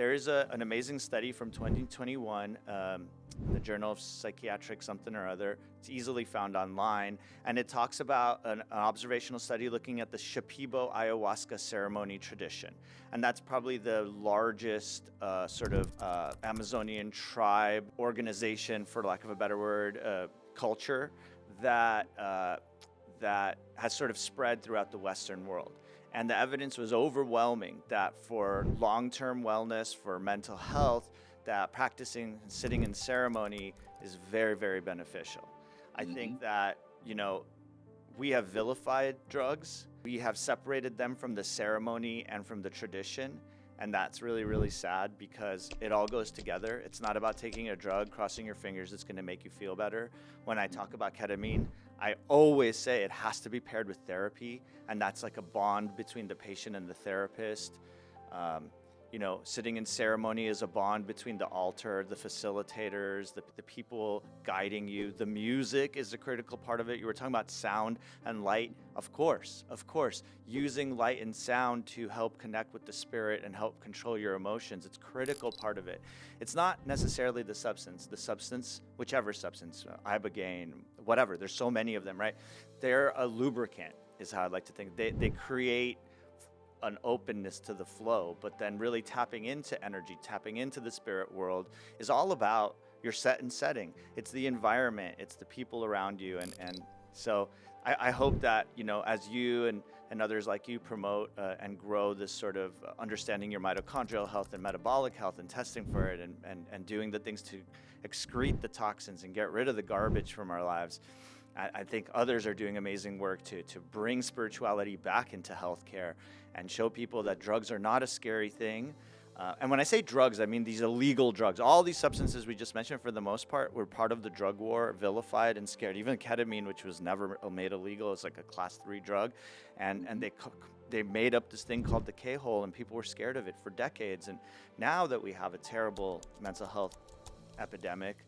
There is an amazing study from 2021, the Journal of Psychiatric something or other. It's easily found online, and it talks about an observational study looking at the Shipibo ayahuasca ceremony tradition. And that's probably the largest Amazonian tribe organization, for lack of a better word, culture that has sort of spread throughout the Western world. And the evidence was overwhelming that for long-term wellness, for mental health, that practicing and sitting in ceremony is very, very beneficial. I think that, we have vilified drugs. We have separated them from the ceremony and from the tradition. And that's really, really sad because it all goes together. It's not about taking a drug, crossing your fingers, it's gonna make you feel better. When I talk about ketamine, I always say it has to be paired with therapy, and that's like a bond between the patient and the therapist. Sitting in ceremony is a bond between the altar, the facilitators, the people guiding you. The music is a critical part of it. You were talking about sound and light. Of course, using light and sound to help connect with the spirit and help control your emotions. It's a critical part of it. It's not necessarily the substance, whichever substance, ibogaine, whatever. There's so many of them, right? They're a lubricant is how I'd like to think. They create an openness to the flow, but then really tapping into energy, tapping into the spirit world is all about your set and setting. It's the environment, it's the people around you. And so I hope that, as you and others like you promote and grow this sort of understanding your mitochondrial health and metabolic health and testing for it and doing the things to excrete the toxins and get rid of the garbage from our lives. I think others are doing amazing work to bring spirituality back into healthcare and show people that drugs are not a scary thing. And when I say drugs, I mean these illegal drugs. All these substances we just mentioned, for the most part, were part of the drug war, vilified and scared. Even ketamine, which was never made illegal, is like a class 3 drug. And they made up this thing called the K-hole, and people were scared of it for decades. And now that we have a terrible mental health epidemic,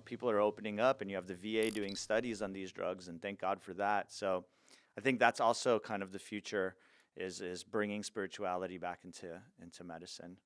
people are opening up, and you have the VA doing studies on these drugs, and thank God for that. So I think that's also kind of the future, is bringing spirituality back into medicine.